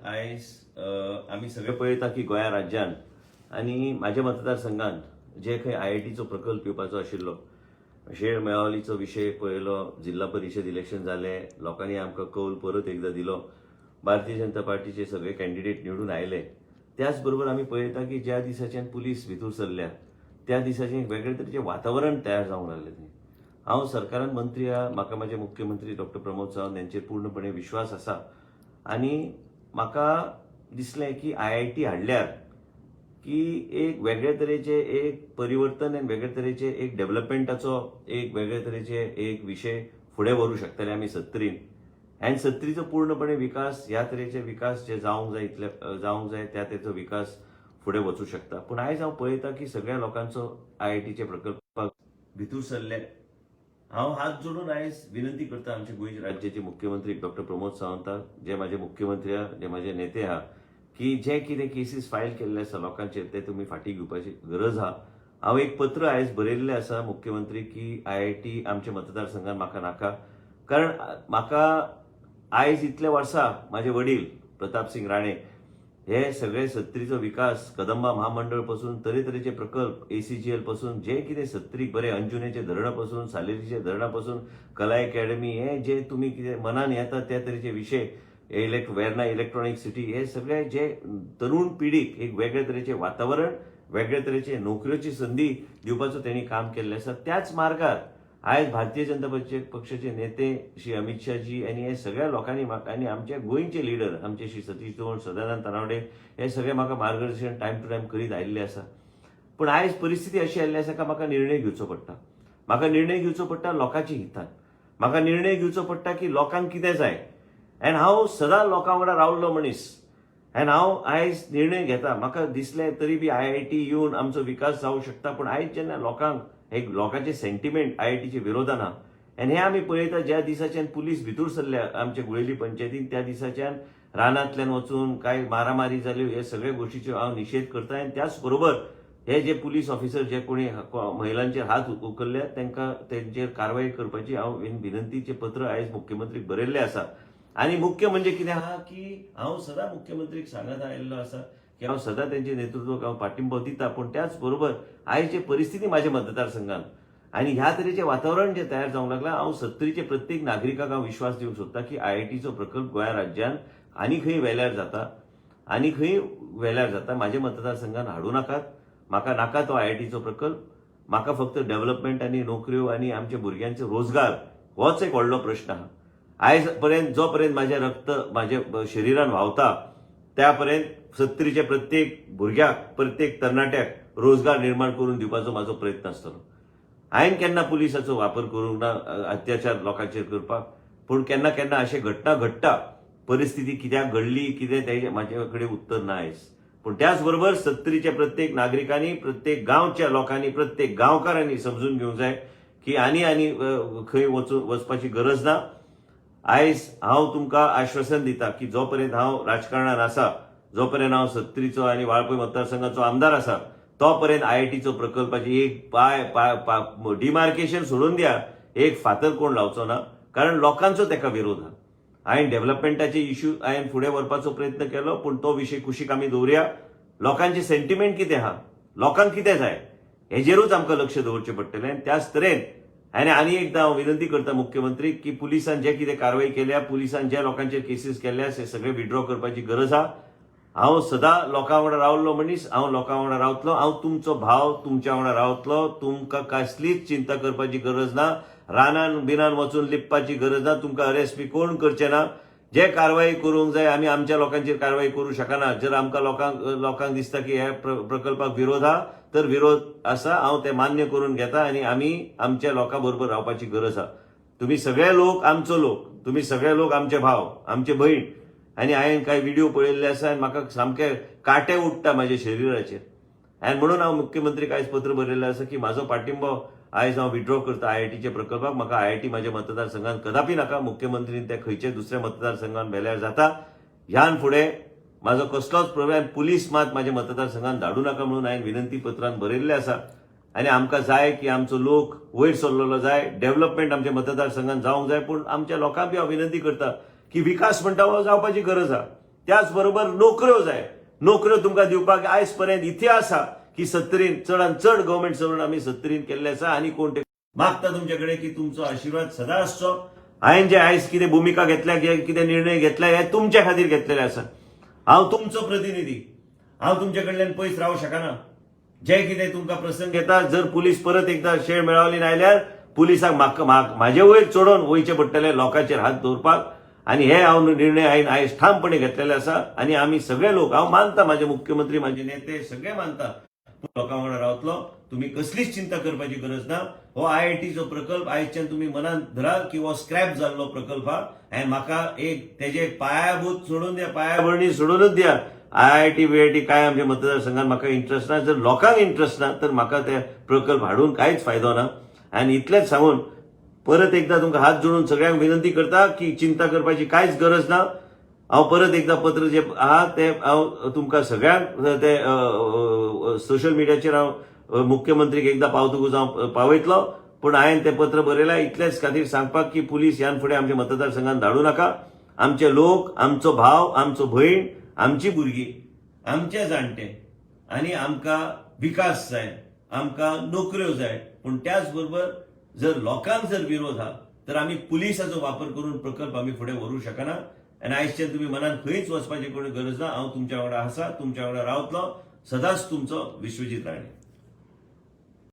आयज आमी सगळे पळयता की गोंया राज्यान आनी म्हाज्या मतदारसंघात जे खंय IITचो प्रकल्प येवपाचो आशिल्लो, शेळ मेळावलीचो विशय पळयलो, जिल्हा परिशद इलेक्शन जाले, लोकांनी आमकां कौल परत एकदा दिलो, भारतीय जनता पार्टीचे सगळे कॅन्डिडेट निवडून आयले. त्याच बरोबर आमी पळयता की ज्या दिसाच्यान पुलीस भितर सरल्या त्या दिसाचें एक वेगळे तरेचें वातावरण तयार जावंक लागलें थंय. हांव सरकारान मंत्री आहा, म्हाका म्हाजे मुख्यमंत्री डॉक्टर प्रमोद सावंत यांचेर पूर्णपणे विश्वास आसा आनी म्हाका दिसलें की IIT हाडल्यार की एक वेगळे तरेचे एक परिवर्तन आनी वेगळे तरेचे एक डेव्हलपमेंटाचो एक वेगळे तरेचे एक विशय फुडें व्हरूंक शकतले आमी 70 आनी 70चो पूर्णपणे विकास ह्या तरेचे विकास जे जावंक जाय त्या तरेचो विकास फुडें वचूंक शकता. पूण आयज हांव पळयता की सगळ्या लोकांचो IITचे प्रकल्पाक भितर सरले. हांव हात जोडून आयज विनंती करता आमचे गोंय राज्याचे मुख्यमंत्री डॉक्टर प्रमोद सावंताक, जे माझे मुख्यमंत्री आहा, जे माझे नेते आहा, की जे कितें केसीस फायल केल्ले आसा लोकांचेर ते तुमी फाटीं घेवपाची गरज आहा. हांव एक पत्र आयज बरयल्लें आसा मुख्यमंत्री की IIT आमच्या मतदारसंघात म्हाका नाका. कारण म्हाका आयज इतल्या वर्सां माझे वडील प्रताप सिंग राणे हे सगळे 70चो विकास कदंबा महामंडळ पासून तरेतरेचे प्रकल्प ACGL पासून जे कितें 70 बरे अंजुनेचे धरणा पासून सालेरीचे धरणा पासून कला अकॅडमी हे जे तुम्ही कितें मनान येता त्या तरेचे विशय वेर्ना इलेक्ट्रॉनिक सिटी हे सगळे जे तरुण पिढीक एक वेगळे तरेचे वातावरण वेगळे तरेचे नोकऱ्योची संधी दिवपाचो त्यांनी काम केल्लें आसा. त्याच मार्गार आयज भारतीय जनता पक्षाचे नेते श्री अमित शाहजी आनी हे सगळ्या लोकांनी म्हाका आनी आमचे गोंयचे लिडर आमचे श्री सतीश धवन, सदानंद तानावडे हे सगळे म्हाका मार्गदर्शन टायम टू टायम करीत आयिल्ले आसा. पूण आयज परिस्थिती अशी आयिल्ली आसा की म्हाका निर्णय घेवचो पडटा. म्हाका निर्णय घेवचो पडटा लोकांच्या हितान. म्हाका निर्णय घेवचो पडटा की लोकांक कितें जाय. आनी हांव सदां लोकां वांगडा रावल्लो मनीस आनी हांव आयज निर्णय घेता. म्हाका दिसलें तरी बी IIT येवन आमचो विकास जावंक शकता. पूण आयज जेन्ना लोकांक एक लोकांचे सेंटिमेंट IITचे विरोधान आहा आनी हे आमी पळयता ज्या दिसाच्यान पुलीस भितर सरल्या आमच्या गुळेली पंचायतीन त्या दिसाच्यान रानांतल्यान वचून काय मारामारी जाल्यो हे सगळे गोश्टीचो हांव निशेध करता. आनी त्याच बरोबर हे जे पुलीस ऑफिसर जे कोणी महिलांचेर हात उखल्ले तांकां तेंचेर कारवाई करपाची हांव विनंतीचें पत्र आयज मुख्यमंत्रीक बरयल्लें आसा. आनी मुख्य म्हणजे कितें आहा की हांव सदां मुख्यमंत्रीक सांगत आयिल्लो आसा की हांव सदां तेंचे नेतृत्वाक हांव पाठिंबो दिता. पूण त्याच बरोबर आयज जे परिस्थिती माझ्या मतदारसंघात आनी ह्या तरेचे वातावरण जे तयार जावंक लागलां हांव 70चे प्रत्येक नागरिकाक हांव विश्वास दिवंक सोदता की IITचो प्रकल्प गोंया राज्यान आनी खंय वेल्यार जाता माझ्या मतदारसंघात हाडूं नाकात. म्हाका नाका तो IITचो प्रकल्प. म्हाका फक्त डेव्हलपमेंट आनी नोकऱ्यो आनी आमच्या भुरग्यांचे रोजगार होच एक व्हडलो प्रश्न आहा. आयज पर्यंत जो पर्यंत माझे रक्त माझ्या शरिरान व्हांवता त्या पर्यंत 70चे प्रत्येक भुरग्याक प्रत्येक तरणाट्याक रोजगार निर्माण करून दिवपाचो म्हाजो प्रयत्न आसतलो. हांवें केन्ना पुलिसाचो वापर करूंक ना अत्याचार लोकांचेर करपाक. पूण केन्ना केन्ना अशें घडटा परिस्थिती कित्याक घडली कितें तें म्हाजे कडेन उत्तर ना आयज. पूण त्याच बरोबर 70च्या प्रत्येक नागरिकांनी प्रत्येक गांवच्या लोकांनी प्रत्येक गांवकारांनी समजून घेवंक जाय की आनी खंय वचपाची गरज ना. आयज हांव तुमकां आश्वासन दिता की जो पर्यंत हांव राजकारणात आसा, जो पर्यंत हांव 70चो आनी वाळपय मतदारसंघाचो आमदार आसा तो पर्यंत IITचो प्रकल्पाची एक डिमार्केशन सोडून दिया, एक फातर कोण लावचो ना. कारण लोकांचो तेका विरोध आहा. हांवें डेव्हलपमेंटाचे इश्यू हांवें फुडें व्हरपाचो प्रयत्न केलो पूण तो विशय कुशीक आमी दवरया. लोकांचे सेंटिमेंट कितें आहा, लोकांक कितें जाय हेजेरूच आमकां लक्ष दवरचें पडटलें. आनी त्याच तरेन आनी एकदां हांव विनंती करता मुख्यमंत्रीक की पुलिसान जे कितें कारवाई केल्या, पुलिसान जे लोकांचेर केसीस केल्ल्या ते सगळे विड्रॉ करपाची गरज आहा. हांव सदां लोकां वांगडा रावल्लो मनीस, हांव लोकां वांगडा रावतलो. हांव तुमचो भाव तुमच्या वांगडा रावतलो. तुमकां कसलीच चिंता करपाची गरज ना. रानान बिनान वचून लिपपाची गरज ना. तुमकां अरेस्ट बी कोण करचें ना. जे कारवाई करूंक जाय आमी आमच्या लोकांचेर कारवाई करूंक शकना. जर आमकां लोकांक दिसता की ह्या प्रकल्पाक विरोध आहा तर विरोध आसा. हांव ते मान्य करून घेता आनी आमी आमच्या लोकां बरोबर रावपाची गरज आहा. तुम्ही सगळे लोक आमचो लोक, तुम्ही सगळे लोक आमचे भाव आमचे भयण. आनी हांवें कांय व्हिडिओ पळयल्ले आसा आनी म्हाका सामके कांटे उठटा म्हाज्या शरिराचेर. आनी म्हणून हांव मुख्यमंत्रीक आयज पत्र बरयल्लें आसा की म्हाजो पाठिंबो आयज हांव विड्रॉ करता IITच्या प्रकल्पाक. म्हाका IIT म्हाज्या मतदारसंघात कदापि नाका. मुख्यमंत्रीन ते खंयचे दुसऱ्या मतदारसंघात व्हेल्यार जाता. ह्यान फुडें म्हाजो कसलोच प्रॉब्लेम पुलीस मात म्हाज्या मतदारसंघात धाडूं नाका म्हणून हांवें विनंती पत्रांत बरयल्लें आसा. आनी आमकां जाय की आमचो लोक वयर सरलेलो जाय, डेव्हलपमेंट आमच्या मतदारसंघात जावंक जाय. पूण आमच्या लोकांक बी हांव विनंती करता की विकास म्हणटा हो जावपाची गरज आहा. त्याच बरोबर नोकऱ्यो जाय. नोकऱ्यो तुमकां दिवपाक आयज पर्यंत इतिहास आसा की 70 चडांत चड गव्हर्नमेंट सर्वंट आमी 70 केल्ले आसा आनी कोण ते मागता तुमचे कडेन की तुमचो आशीर्वाद सदां आसचो. हांवें जे आयज कितें भुमिका घेतल्या कितें निर्णय घेतला हे तुमच्या खातीर घेतलेले आसा. हांव तुमचो प्रतिनिधी. हांव तुमचे कडल्यान पयस रावूं शकना. जे कितें तुमकां प्रसंग येता जर पुलीस परत एकदा शेळ मेळावलीन आयल्यार पुलिसाक म्हाजे वयर चडोवन वयचे पडटले लोकांचेर हात दवरपाक आनी हे हांव निर्णय आयज ठामपणे घेतलेले आसा आनी आमी सगळे लोक हांव मानता म्हाजे मुख्यमंत्री म्हाजे नेते सगळे मानता लोकां वांगडा रावतलो. तुम्ही कसलीच चिंता करपाची गरज ना. हो आयआयटीचो प्रकल्प आयजच्यान तुम्ही मनात धरा की हो स्क्रॅप जाल्लो प्रकल्प हा आनी म्हाका तेजे पायाभूत सोडून द्या, पायाभरणी सोडूनच द्या. आयआयटी बीआयटी काय आमच्या मतदारसंघात म्हाका इंटरेस्ट ना. जर लोकांक इंटरेस्ट ना तर म्हाका ते प्रकल्प हाडून कांयच फायदो ना. आनी इतलेंच सांगून परत एकदा तुमकां हात जोडून सगळ्यांक विनंती करता की चिंता करपाची कांयच गरज ना. हांव परत एकदा पत्र जे आहा ते हांव तुमकां सगळ्यांक ते सोशल मिडियाचेर हांव मुख्यमंत्रीक एकदा पावतकूच हांव पावयतलो. पूण हांवें तें पत्र बरयलां इतलेच खातीर सांगपाक की पुलीस ह्यान फुडें आमच्या मतदारसंघात धाडूं नाका. आमचे लोक, आमचो भाव, आमचो भयण, आमची भुरगीं, आमचे जाणटे आनी आमकां विकास जाय, आमकां नोकऱ्यो जाय. पूण त्याच बरोबर जर लोकांक जर विरोध आहा तर आमी पुलिसाचो वापर करून प्रकल्प आमी फुडें व्हरूंक शकना. आनी आयजच्यान तुम्ही मनान खंयच वचपाची कोणी गरज ना. हांव तुमच्या वांगडा आसा, तुमच्या वांगडा रावतलो. सदांच तुमचो विश्वजीत राणे.